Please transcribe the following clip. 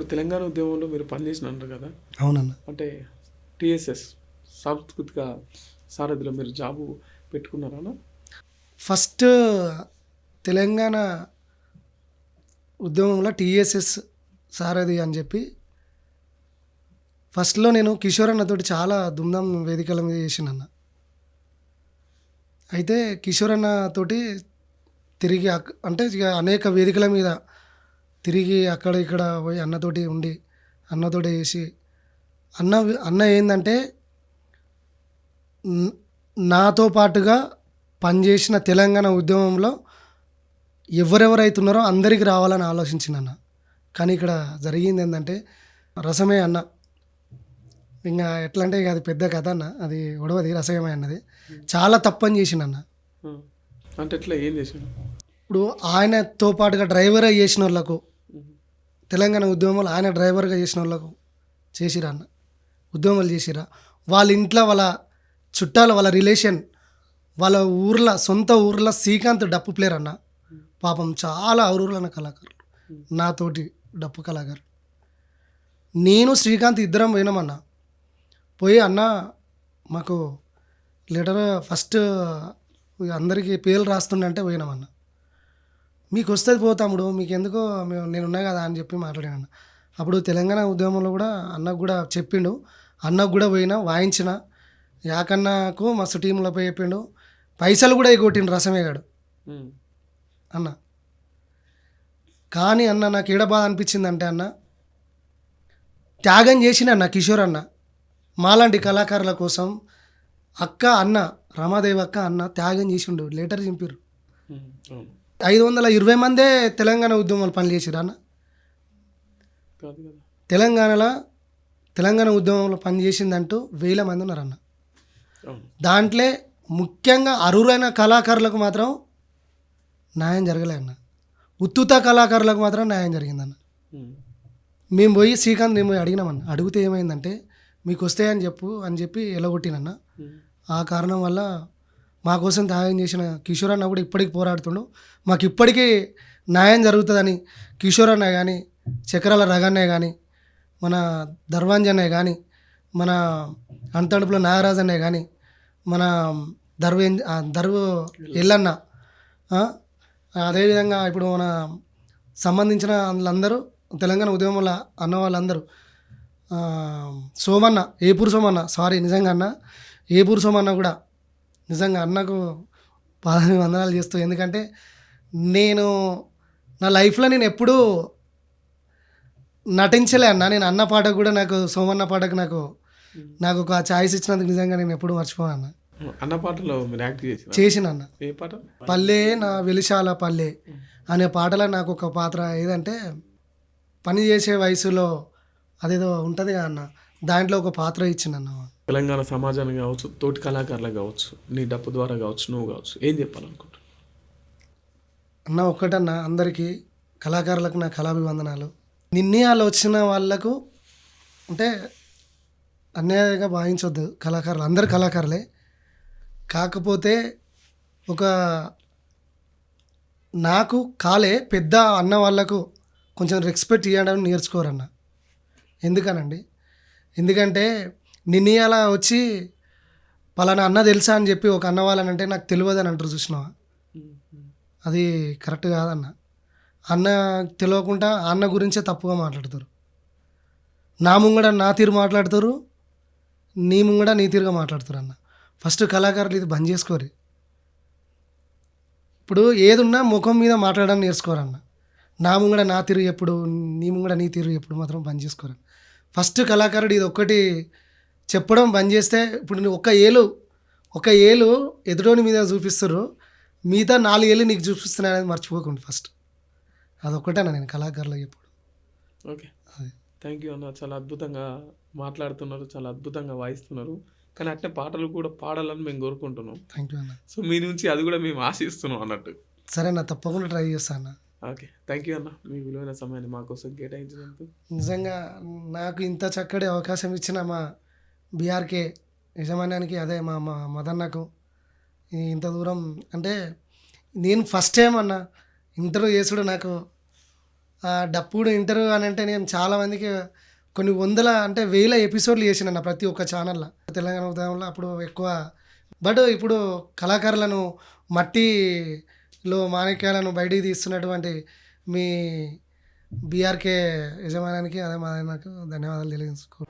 ఇప్పుడు తెలంగాణ ఉద్యమంలో మీరు పనిచేసినారు కదా, అవునన్న. అంటే టీఎస్ఎస్ సాంస్కృతిక సారథిలో మీరు జాబు పెట్టుకున్నారా? ఫస్ట్ తెలంగాణ ఉద్యమంలో టీఎస్ఎస్ సారథి అని చెప్పి ఫస్ట్లో నేను కిషోర్ అన్నతోటి చాలా దుమ్దాం వేదికల మీద చేసినన్న. అయితే కిషోర్ అన్నతోటి తిరిగి అంటే ఇక అనేక వేదికల మీద తిరిగి అక్కడ ఇక్కడ పోయి అన్నతోటి ఉండి అన్నతోటి చేసి అన్న అన్న ఏంటంటే నాతో పాటుగా పనిచేసిన తెలంగాణ ఉద్యమంలో ఎవరెవరైతున్నారో అందరికీ రావాలని ఆలోచించిన. కానీ ఇక్కడ జరిగింది ఏంటంటే రసమే అన్న. ఇంకా ఎట్లా అంటే ఇక అది పెద్ద కథ అన్న, అది ఒడవది రసమే అన్నది చాలా తప్పని చేసిండన్న. అంటే ఎట్లా ఏం చేసిండు? ఇప్పుడు ఆయనతో పాటుగా డ్రైవర్గా చేసిన వాళ్ళకు, తెలంగాణ ఉద్యమంలో ఆయన డ్రైవర్గా చేసిన వాళ్ళకు చేసిరా అన్న, ఉద్యమాలు చేసిరా. వాళ్ళ ఇంట్లో వాళ్ళ చుట్టాలు, వాళ్ళ రిలేషన్, వాళ్ళ ఊర్లో సొంత ఊర్లో శ్రీకాంత్ డప్పు ప్లేయర్ అన్న. పాపం చాలా ఊర్లో కళాకారులు, నాతోటి డప్పు కళాకారు. నేను శ్రీకాంత్ ఇద్దరం పోయినామన్న. పోయి అన్న మాకు లెటర్ ఫస్ట్ అందరికీ పేర్లు రాస్తుండే పోయినామన్న. మీకు వస్తుంది పోతాముడు, మీకు ఎందుకో నేను ఉన్నా కదా అని చెప్పి మాట్లాడాను. అప్పుడు తెలంగాణ ఉద్యమంలో కూడా అన్నకు కూడా చెప్పిండు, అన్నకు కూడా పోయినా వాయించిన. యాకన్నకు మస్తు టీంలో పోయి చెప్పిండు, పైసలు కూడా ఎగొట్టిండు రసమేగాడు అన్న. కానీ అన్న నాకు ఏడ బాధ అనిపించింది అంటే అన్న, త్యాగం చేసిన అన్న కిషోర్ అన్న మాలాంటి కళాకారుల కోసం. అక్క అన్న రమాదేవి అక్క అన్న త్యాగం చేసిండు, లెటర్ చింపారు. 520 మందే తెలంగాణ ఉద్యమాలు పనిచేసారు అన్న. తెలంగాణ ఉద్యమంలో పనిచేసిందంటూ 1000 మంది ఉన్నారన్న. దాంట్లో ముఖ్యంగా అర్హులైన కళాకారులకు మాత్రం న్యాయం జరగలే అన్న. ఉత్తుత కళాకారులకు మాత్రం న్యాయం జరిగిందన్న. మేము పోయి శ్రీకాంత్ మేము అడిగినామన్న. అడిగితే ఏమైందంటే మీకు వస్తాయని చెప్పి ఎలగొట్టినన్న. ఆ కారణం వల్ల మా కోసం త్యాగం చేసిన కిషోర్ అన్న కూడా ఇప్పటికి పోరాడుతుండు. మాకు ఇప్పటికీ న్యాయం జరుగుతుందని కిషోర్ అన్న కానీ, చక్రాల రగన్నయ్య కానీ, మన ధర్వాంజన్నయ్య కానీ, మన అంతడుపుల నాగరాజ్ అన్నయ్య కానీ, మన దర్వు ఎల్లన్న, అదేవిధంగా ఇప్పుడు మన సంబంధించిన వాళ్ళందరూ తెలంగాణ ఉద్యమంలో అన్న వాళ్ళందరూ, సోమన్న ఏపూరు సోమన్న, సారీ నిజంగా అన్న ఏపూరు సోమన్న కూడా నిజంగా అన్నకు వందనాలు చేస్తూ. ఎందుకంటే నేను నా లైఫ్లో నేను ఎప్పుడూ నటించలే అన్న. నేను అన్న పాటకు కూడా నాకు సోమన్న పాటకు నాకు ఒక ఛాయిస్ ఇచ్చినందుకు నిజంగా నేను ఎప్పుడు మర్చిపోను అన్న. అన్న పాటలో మీరు యాక్ట్ చేసిన అన్న. ఏ పాట? పల్లె నా వెలిశాల పల్లె అనే పాటలో నాకు ఒక పాత్ర ఏదంటే, పని చేసే వయసులో అదేదో ఉంటుంది కదా అన్న, దాంట్లో ఒక పాత్ర ఇచ్చిందన్న. తెలంగాణ సమాజానికి కావచ్చు, తోటి కళాకారులకు కావచ్చు, నీ డప్పు ద్వారా కావచ్చు, నువ్వు కావచ్చు, ఏం చెప్పాలనుకుంటున్నావు అన్న? ఒక్కటన్నా, అందరికీ కళాకారులకు నా కళాభివందనాలు. నిర్ణయాలు వచ్చిన వాళ్ళకు అంటే అన్యాయంగా భావించవద్దు. కళాకారులు అందరు కళాకారులే. కాకపోతే ఒక నాకు కాలే పెద్ద అన్న వాళ్ళకు కొంచెం రెస్పెక్ట్ ఇవ్వడం నేర్చుకోరన్న. ఎందుకంటే నిర్ణయాల వచ్చి పలానా అన్న తెలుసా అని చెప్పి ఒక అన్న వాళ్ళనంటే నాకు తెలియదు అని అంటారు, చూసినావా? అది కరెక్ట్ కాదన్న. అన్న తెలియకుండా అన్న గురించే తప్పుగా మాట్లాడతారు. నా ముంగడ నా తీరు మాట్లాడతారు, నీ ముంగడ నీ తీరుగా మాట్లాడతారు అన్న. ఫస్ట్ కళాకారులు ఇది బంద్ చేసుకోరు. ఇప్పుడు ఏదున్నా ముఖం మీద మాట్లాడడం నేర్చుకోరన్న. నా ముంగడ నా తీరు ఎప్పుడు, నీ ముంగడ నీ తీరు ఎప్పుడు మాత్రం బంద్ చేసుకోరు. ఫస్ట్ కళాకారుడు ఇది ఒక్కటి చెప్పడం బంద్ చేస్తే, ఇప్పుడు నువ్వు ఒక ఏలు ఎదుటోని మీద చూపిస్తారు, మిగతా 4 ఏళ్ళు నీకు చూపిస్తున్నాయి అనేది మర్చిపోకండి. ఫస్ట్ అదొక్కటేనా నేను కళాకారులకు ఎప్పుడు. ఓకే, థ్యాంక్ యూ అన్న. చాలా అద్భుతంగా మాట్లాడుతున్నారు, చాలా అద్భుతంగా వాయిస్తున్నారు. కానీ అట్నే పాటలు కూడా పాడాలని మేము కోరుకుంటున్నాం. థ్యాంక్ యూ అన్న. సో మీ నుంచి అది కూడా మేము ఆశిస్తున్నాం అన్నట్టు. సరే అన్న, తప్పకుండా ట్రై చేస్తాను అన్న. ఓకే, థ్యాంక్ యూ అన్న, మీ విలువైన సమయాన్ని మా కోసం కేటాయించినందుకు. నిజంగా నాకు ఇంత చక్కటి అవకాశం ఇచ్చిన మా బీఆర్కే యజమాన్యానికి, అదే మా మదన్నకు, ఇంత దూరం అంటే నేను ఫస్ట్ టైం అన్న ఇంటర్వ్యూ చేసుడు నాకు డప్పుడు ఇంటర్వ్యూ అని అంటే నేను చాలామందికి కొన్ని వందల అంటే వేల ఎపిసోడ్లు చేసిన ప్రతి ఒక్క ఛానల్లో తెలంగాణ ఉద్యమంలో అప్పుడు ఎక్కువ. బట్ ఇప్పుడు కళాకారులను మట్టిలో మాణిక్యాలను బయటికి తీస్తున్నటువంటి మీ బీఆర్కే యజమానానికి అదే మా నాకు ధన్యవాదాలు తెలియజేసుకో.